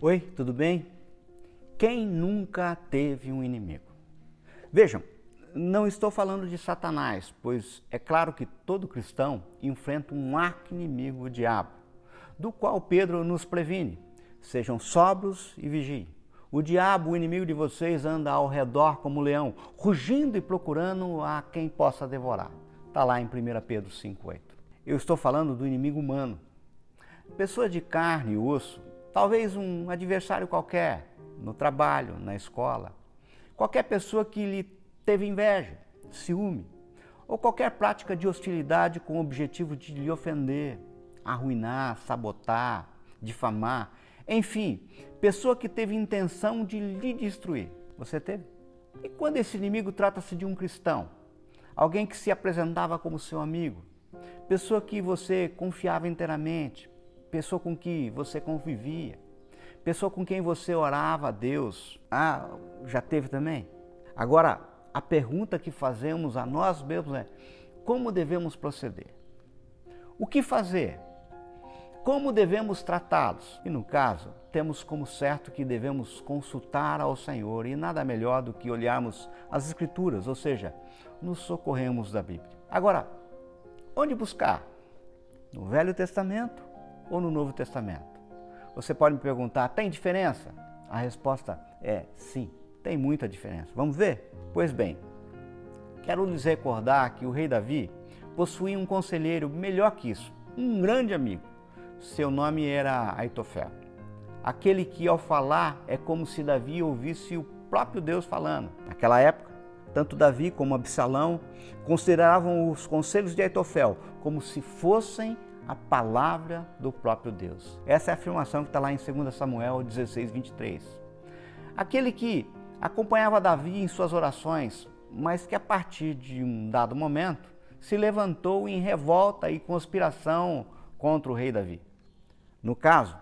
Oi, tudo bem? Quem nunca teve um inimigo? Vejam, não estou falando de Satanás, pois é claro que todo cristão enfrenta um arqui-inimigo, o diabo, do qual Pedro nos previne. Sejam sóbrios e vigiem. O diabo, o inimigo de vocês, anda ao redor como um leão, rugindo e procurando a quem possa devorar. Está lá em 1 Pedro 5,8. Eu estou falando do inimigo humano. Pessoa de carne e osso, talvez um adversário qualquer, no trabalho, na escola. Qualquer pessoa que lhe teve inveja, ciúme, ou qualquer prática de hostilidade com o objetivo de lhe ofender, arruinar, sabotar, difamar. Enfim, pessoa que teve intenção de lhe destruir. Você teve? E quando esse inimigo trata-se de um cristão? Alguém que se apresentava como seu amigo? Pessoa que você confiava inteiramente? Pessoa com que você convivia? Pessoa com quem você orava a Deus? Já teve também? Agora, a pergunta que fazemos a nós mesmos é: como devemos proceder? O que fazer? Como devemos tratá-los? E no caso, temos como certo que devemos consultar ao Senhor, e nada melhor do que olharmos as Escrituras, ou seja, nos socorremos da Bíblia. Agora, onde buscar? No Velho Testamento ou no Novo Testamento? Você pode me perguntar, tem diferença? A resposta é sim, tem muita diferença. Vamos ver? Pois bem, quero lhes recordar que o rei Davi possuía um conselheiro melhor que isso, um grande amigo. Seu nome era Aitofel. Aquele que ao falar é como se Davi ouvisse o próprio Deus falando. Naquela época, tanto Davi como Absalão consideravam os conselhos de Aitofel como se fossem a palavra do próprio Deus. Essa é a afirmação que está lá em 2 Samuel 16, 23. Aquele que acompanhava Davi em suas orações, mas que a partir de um dado momento se levantou em revolta e conspiração contra o rei Davi. No caso,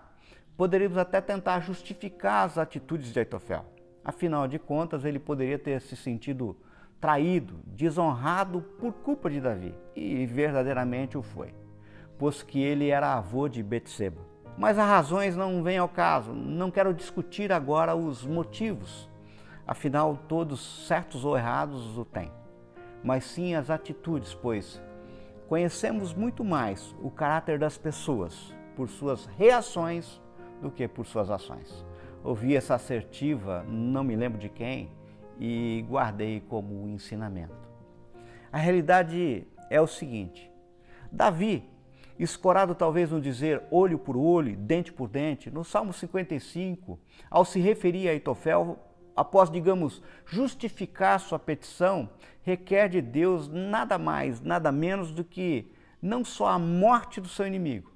poderíamos até tentar justificar as atitudes de Aitofel. Afinal de contas, ele poderia ter se sentido traído, desonrado por culpa de Davi. E verdadeiramente o foi, pois que ele era avô de Betseba. Mas as razões não vêm ao caso. Não quero discutir agora os motivos. Afinal, todos certos ou errados o têm. Mas sim as atitudes, pois conhecemos muito mais o caráter das pessoas por suas reações do que por suas ações. Ouvi essa assertiva, não me lembro de quem, e guardei como ensinamento. A realidade é o seguinte: Davi, escorado talvez no dizer olho por olho, dente por dente, no Salmo 55, ao se referir a Aitofel, após, digamos, justificar sua petição, requer de Deus nada mais, nada menos do que não só a morte do seu inimigo,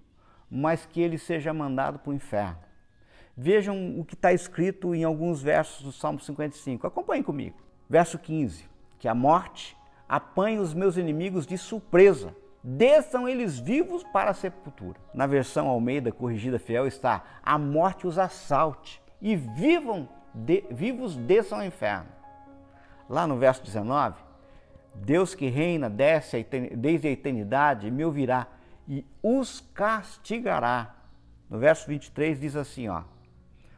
mas que ele seja mandado para o inferno. Vejam o que está escrito em alguns versos do Salmo 55. Acompanhem comigo. Verso 15. Que a morte apanhe os meus inimigos de surpresa. Desçam eles vivos para a sepultura. Na versão Almeida Corrigida Fiel está: a morte os assalte e vivos desçam ao inferno. Lá no verso 19, Deus que reina desde a eternidade me ouvirá e os castigará. No verso 23 diz assim,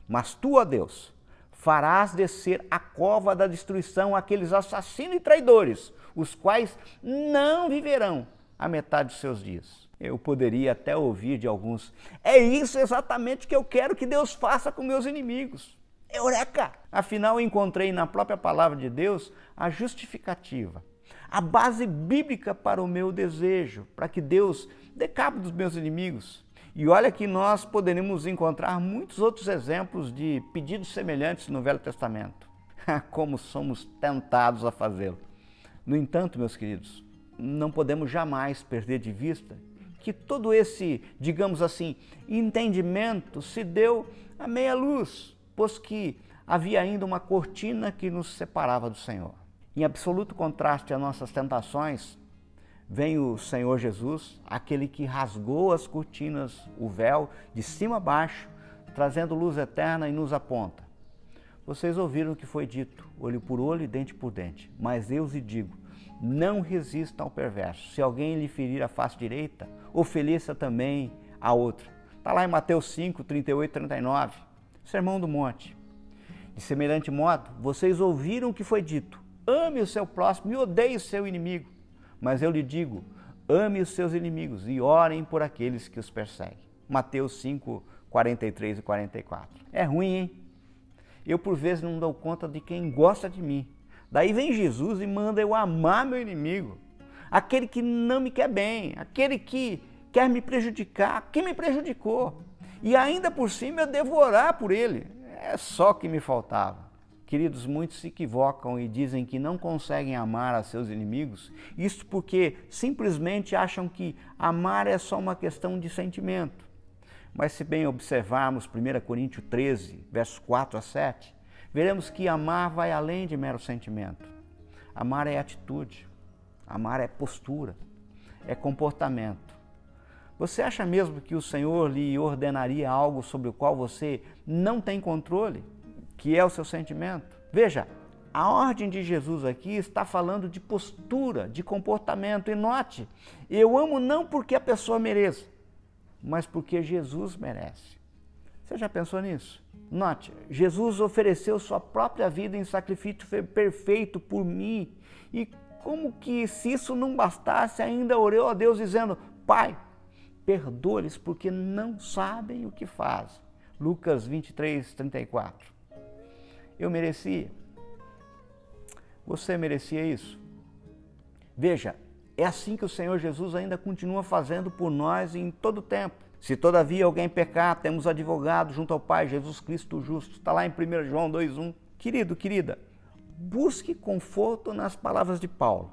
mas tu, ó Deus, farás descer a cova da destruição aqueles assassinos e traidores, os quais não viverão a metade dos seus dias. Eu poderia até ouvir de alguns: é isso exatamente que eu quero que Deus faça com meus inimigos. Eureka! Afinal, encontrei na própria palavra de Deus a justificativa, a base bíblica para o meu desejo, para que Deus dê cabo dos meus inimigos. E olha que nós poderemos encontrar muitos outros exemplos de pedidos semelhantes no Velho Testamento. Como somos tentados a fazê-lo. No entanto, meus queridos, não podemos jamais perder de vista que todo esse, digamos assim, entendimento se deu à meia luz, pois que havia ainda uma cortina que nos separava do Senhor. Em absoluto contraste às nossas tentações, vem o Senhor Jesus, aquele que rasgou as cortinas, o véu, de cima a baixo, trazendo luz eterna e nos aponta: vocês ouviram o que foi dito, olho por olho e dente por dente, mas eu lhes digo, não resistam ao perverso. Se alguém lhe ferir a face direita, ofereça também a outra. Está lá em Mateus 5, 38 e 39. Sermão do Monte. De semelhante modo, vocês ouviram o que foi dito: ame o seu próximo e odeie o seu inimigo. Mas eu lhe digo, ame os seus inimigos e orem por aqueles que os perseguem. Mateus 5, 43 e 44. É ruim, hein? Eu por vezes não dou conta de quem gosta de mim. Daí vem Jesus e manda eu amar meu inimigo. Aquele que não me quer bem, aquele que quer me prejudicar, que me prejudicou. E ainda por cima eu devo orar por ele. É só o que me faltava. Queridos, muitos se equivocam e dizem que não conseguem amar a seus inimigos, isso porque simplesmente acham que amar é só uma questão de sentimento. Mas se bem observarmos 1 Coríntios 13, versos 4 a 7, veremos que amar vai além de mero sentimento. Amar é atitude, amar é postura, é comportamento. Você acha mesmo que o Senhor lhe ordenaria algo sobre o qual você não tem controle, que é o seu sentimento? Veja, a ordem de Jesus aqui está falando de postura, de comportamento. E note, eu amo não porque a pessoa mereça, mas porque Jesus merece. Você já pensou nisso? Note, Jesus ofereceu sua própria vida em sacrifício perfeito por mim. E como que se isso não bastasse, ainda orou a Deus dizendo: Pai, perdoa-lhes porque não sabem o que fazem. Lucas 23, 34. Eu merecia? Você merecia isso? Veja, é assim que o Senhor Jesus ainda continua fazendo por nós em todo o tempo. Se todavia alguém pecar, temos advogado junto ao Pai, Jesus Cristo justo. Está lá em 1 João 2,1. Querido, querida, busque conforto nas palavras de Paulo.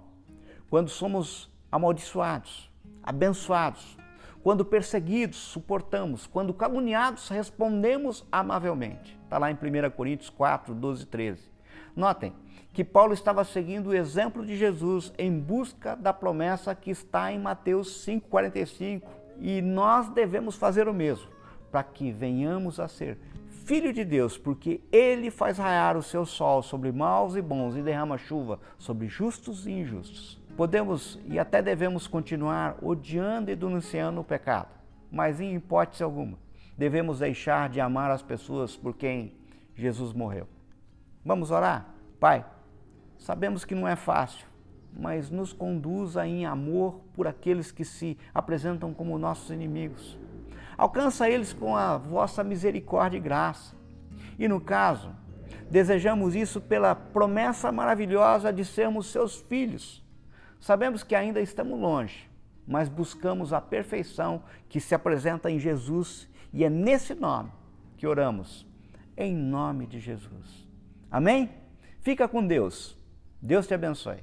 Quando somos amaldiçoados, abençoados, quando perseguidos, suportamos, quando caluniados, respondemos amavelmente. Está lá em 1 Coríntios 4, 12 e 13. Notem que Paulo estava seguindo o exemplo de Jesus em busca da promessa que está em Mateus 5, 45. E nós devemos fazer o mesmo, para que venhamos a ser filho de Deus, porque Ele faz raiar o seu sol sobre maus e bons e derrama chuva sobre justos e injustos. Podemos e até devemos continuar odiando e denunciando o pecado, mas em hipótese alguma, devemos deixar de amar as pessoas por quem Jesus morreu. Vamos orar? Pai, sabemos que não é fácil, mas nos conduza em amor por aqueles que se apresentam como nossos inimigos. Alcança eles com a vossa misericórdia e graça. E no caso, desejamos isso pela promessa maravilhosa de sermos seus filhos. Sabemos que ainda estamos longe, mas buscamos a perfeição que se apresenta em Jesus e é nesse nome que oramos, em nome de Jesus. Amém? Fica com Deus. Deus te abençoe.